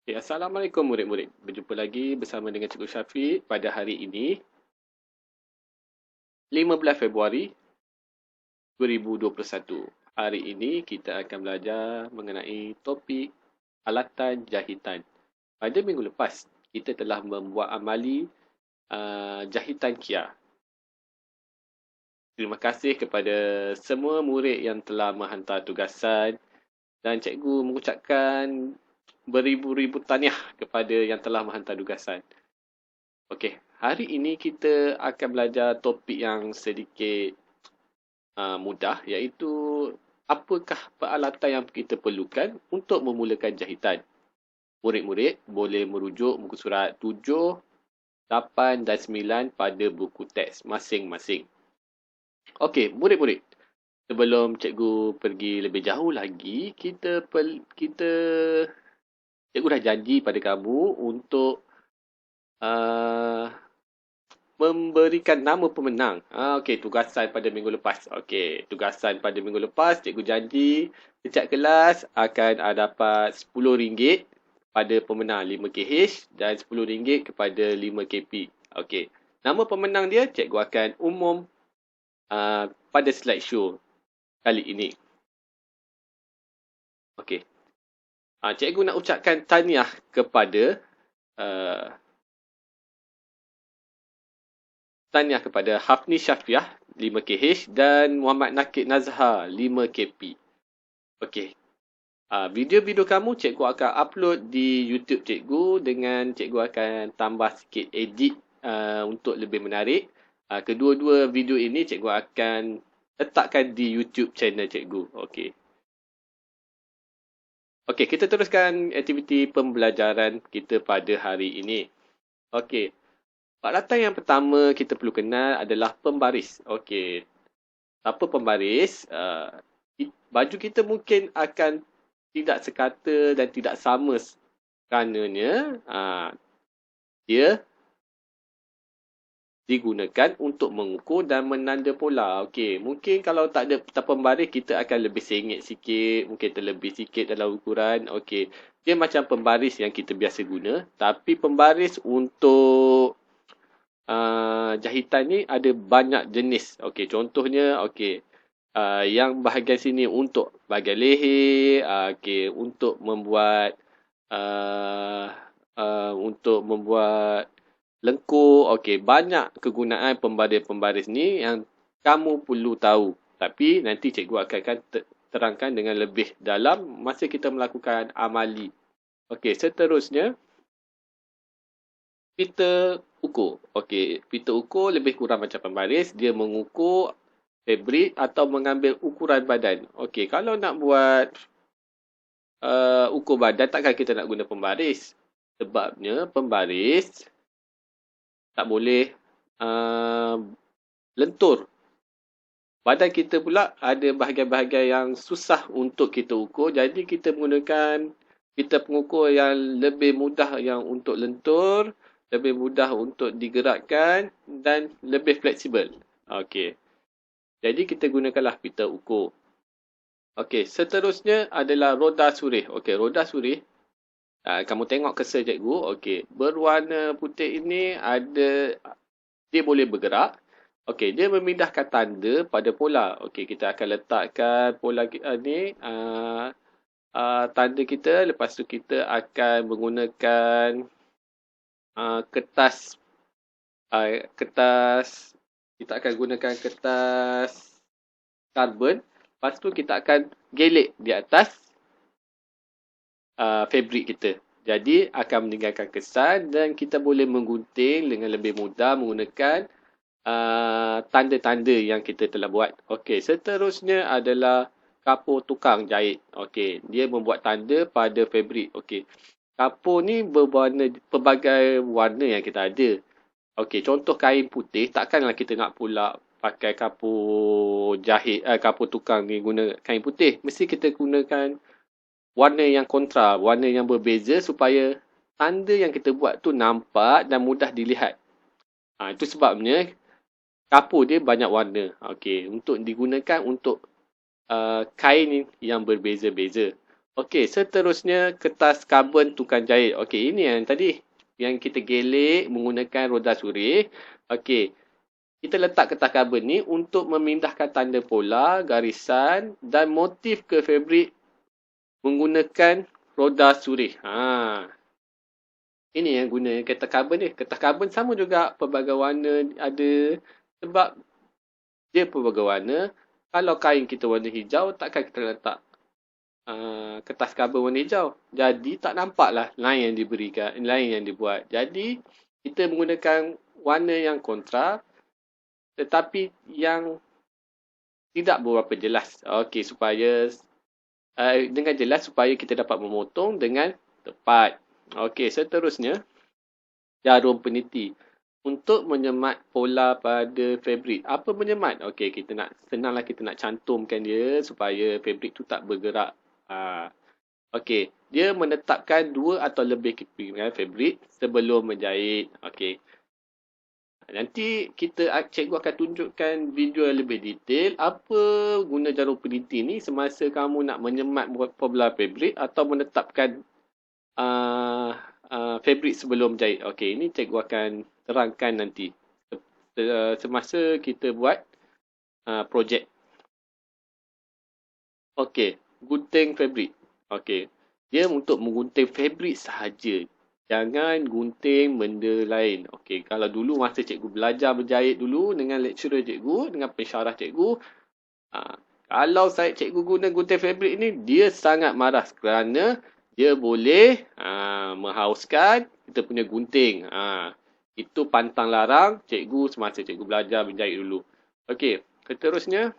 Okay, Assalamualaikum murid-murid. Berjumpa lagi bersama dengan Cikgu Syafiq pada hari ini, 15 Februari 2021. Hari ini kita akan belajar mengenai topik alatan jahitan. Pada minggu lepas, kita telah membuat amali jahitan Kia. Terima kasih kepada semua murid yang telah menghantar tugasan dan cikgu mengucapkan beribu-ribu tahniah kepada yang telah menghantar tugasan. Okey, hari ini kita akan belajar topik yang sedikit mudah, iaitu apakah peralatan yang kita perlukan untuk memulakan jahitan. Murid-murid boleh merujuk muka surat 7, 8 dan 9 pada buku teks masing-masing. Okey, murid-murid. Sebelum cikgu pergi lebih jauh lagi, cikgu dah janji pada kamu untuk memberikan nama pemenang. Okey, tugasan pada minggu lepas. Okey, tugasan pada minggu lepas, cikgu janji setiap kelas akan dapat RM10 pada pemenang 5KH dan RM10 kepada 5KP. Okey, nama pemenang dia cikgu akan umum pada slideshow kali ini. Okey, cikgu nak ucapkan tahniah kepada Hafni Syafiah 5KH dan Muhammad Nakid Nazhar 5KP. Okey. Video-video kamu cikgu akan upload di YouTube cikgu dengan cikgu akan tambah sikit edit untuk lebih menarik. Kedua-dua video ini cikgu akan letakkan di YouTube channel cikgu. Okey. Okey, kita teruskan aktiviti pembelajaran kita pada hari ini. Okey. Peralatan yang pertama kita perlu kenal adalah pembaris. Okey. Apa pembaris? Baju kita mungkin akan tidak sekata dan tidak sama kerananya dia digunakan untuk mengukur dan menanda pola. Okey, mungkin kalau tak ada pembaris kita akan lebih sengit sikit, mungkin terlebih sikit dalam ukuran. Okey, dia macam pembaris yang kita biasa guna, tapi pembaris untuk jahitan ni ada banyak jenis. Okey, contohnya yang bahagian sini untuk bahagian leher, okey, untuk membuat lengkuk. Okey, banyak kegunaan pembaris-pembaris ni yang kamu perlu tahu. Tapi nanti cikgu akan terangkan dengan lebih dalam masa kita melakukan amali. Okey, seterusnya pita ukur. Okey, pita ukur lebih kurang macam pembaris. Dia mengukur fabrik atau mengambil ukuran badan. Okey, kalau nak buat ukur badan, takkan kita nak guna pembaris. Sebabnya pembaris tak boleh lentur. Badan kita pula ada bahagian-bahagian yang susah untuk kita ukur. Jadi kita menggunakan pita pengukur yang lebih mudah yang untuk lentur, lebih mudah untuk digerakkan dan lebih fleksibel. Okey. Jadi kita gunakanlah pita ukur. Okey, seterusnya adalah roda surih. Okey, roda surih. Kamu tengok kersor cikgu. Okey, berwarna putih ini dia boleh bergerak. Okey, dia memindahkan tanda pada pola. Okey, kita akan letakkan pola ni tanda kita. Lepas tu kita akan menggunakan kertas. Kita akan gunakan kertas karbon. Lepas tu kita akan gelik di atas fabrik kita. Jadi akan meninggalkan kesan dan kita boleh menggunting dengan lebih mudah menggunakan tanda-tanda yang kita telah buat. Okey, seterusnya adalah kapur tukang jahit. Okey, dia membuat tanda pada fabrik. Okey, kapur ni pelbagai warna yang kita ada. Okey, contoh kain putih, takkanlah kita nak pula pakai kapur jahit, kapur tukang ni guna kain putih. Mesti kita gunakan warna yang kontra, warna yang berbeza supaya tanda yang kita buat tu nampak dan mudah dilihat. Itu sebabnya kapur dia banyak warna. Okey, untuk digunakan untuk kain yang berbeza-beza. Okey, seterusnya kertas karbon tukar jahit. Okey, ini yang tadi yang kita gelik menggunakan roda suri. Okey, kita letak kertas karbon ni untuk memindahkan tanda pola, garisan dan motif ke fabrik menggunakan roda suri. Ini yang guna kertas karbon ni. Kertas karbon sama juga pelbagai warna ada sebab dia pelbagai warna. Kalau kain kita warna hijau, takkan kita letak kertas karbon warna hijau. Jadi tak nampaklah line yang diberikan, line yang dibuat. Jadi kita menggunakan warna yang kontra tetapi yang tidak berapa jelas. Okey, supaya dengan jelas supaya kita dapat memotong dengan tepat. Okey, seterusnya jarum peniti untuk menyemat pola pada fabrik. Apa menyemat? Okey, senanglah kita nak cantumkan dia supaya fabrik tu tak bergerak. Okey, dia menetapkan 2 atau lebih kepingan fabrik sebelum menjahit. Okey. Nanti cikgu akan tunjukkan video yang lebih detail apa guna jarum peniti ni semasa kamu nak menyemat pola fabrik atau menetapkan fabrik sebelum jahit. Okey, ini cikgu akan terangkan nanti semasa kita buat projek. Okey, gunting fabrik. Okey, dia untuk menggunting fabrik sahaja. Jangan gunting benda lain. Okey, kalau dulu masa cikgu belajar berjahit dulu dengan lecturer cikgu, dengan pensyarah cikgu, kalau cikgu guna gunting fabrik ni, dia sangat marah kerana dia boleh menghauskan kita punya gunting. Itu pantang larang cikgu semasa cikgu belajar berjahit dulu. Okey, seterusnya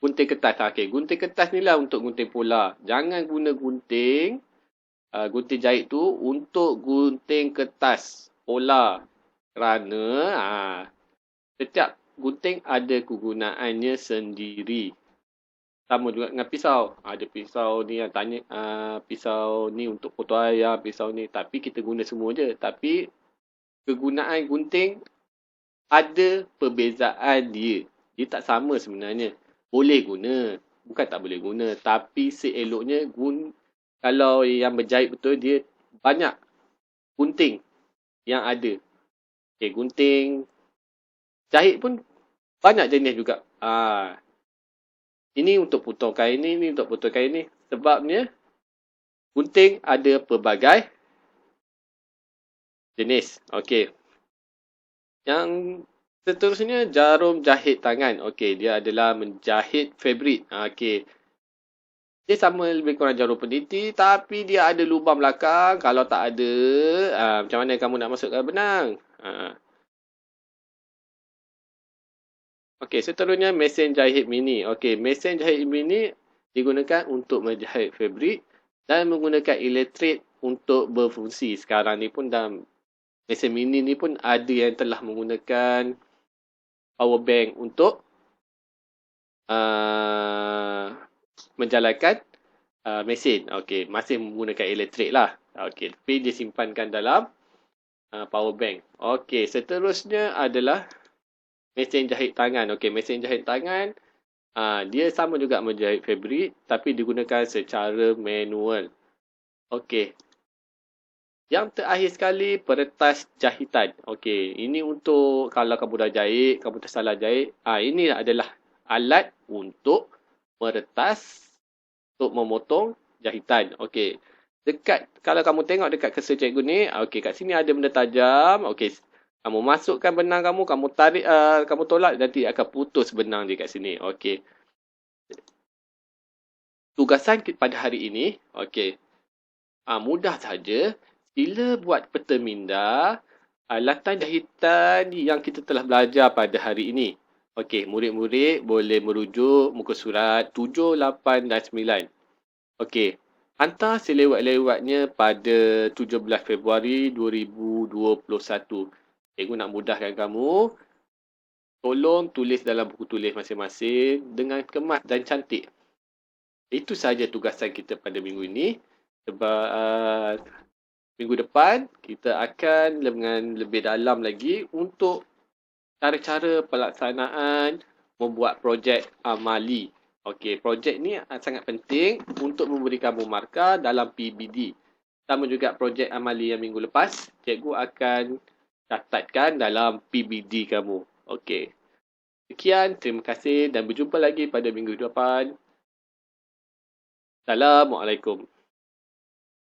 gunting kertas. Okey, gunting kertas ni lah untuk gunting pola. Jangan guna gunting jahit tu untuk gunting kertas pola. Kerana setiap gunting ada kegunaannya sendiri. Sama juga dengan pisau. Ada pisau ni yang tanya pisau ni untuk potong ayam, pisau ni. Tapi kita guna semua je. Tapi kegunaan gunting ada perbezaan dia. Dia tak sama sebenarnya. Boleh guna. Bukan tak boleh guna. Tapi seeloknya kalau yang berjahit betul, dia banyak gunting yang ada. Okay, gunting jahit pun banyak jenis juga. Ini untuk potong kain ni, ini untuk potong kain ni. Sebabnya gunting ada pelbagai jenis. Okey. Yang seterusnya jarum jahit tangan. Okey, dia adalah menjahit fabrik. Okey. Dia sama lebih kurang jarum peniti tapi dia ada lubang belakang. Kalau tak ada, macam mana kamu nak masukkan benang? Okey, seterusnya mesin jahit mini. Okey, mesin jahit mini digunakan untuk menjahit fabrik dan menggunakan elektrik untuk berfungsi. Sekarang ni pun dalam mesin mini ni pun ada yang telah menggunakan power bank untuk menjalankan mesin. Okey, masih menggunakan elektrik lah. Okey, tapi dia simpankan dalam power bank. Okey, seterusnya adalah mesin jahit tangan. Okey, mesin jahit tangan dia sama juga menjahit fabrik tapi digunakan secara manual. Okey. Yang terakhir sekali, peretas jahitan. Okey, ini untuk kalau kamu dah jahit, kamu tersalah jahit. Ini adalah alat untuk meretas, untuk memotong jahitan. Okey. Kalau kamu tengok dekat keser cikgu ni, okey, kat sini ada benda tajam. Okey, kamu masukkan benang kamu tarik, kamu tolak, nanti akan putus benang dia kat sini. Okey. Tugasan pada hari ini, okey, mudah saja. Sila buat peta minda latan jahitan yang kita telah belajar pada hari ini. Okey, murid-murid boleh merujuk muka surat 7, 8 dan 9. Okey, hantar selewat-lewatnya pada 17 Februari 2021. Cikgu nak mudahkan kamu. Tolong tulis dalam buku tulis masing-masing dengan kemas dan cantik. Itu sahaja tugasan kita pada minggu ini. Sebab minggu depan, kita akan dengan lebih dalam lagi untuk cara-cara pelaksanaan membuat projek amali. Okey, projek ni sangat penting untuk memberi kamu markah dalam PBD. Sama juga projek amali yang minggu lepas, cikgu akan catatkan dalam PBD kamu. Okey. Sekian, terima kasih dan berjumpa lagi pada minggu depan. Assalamualaikum.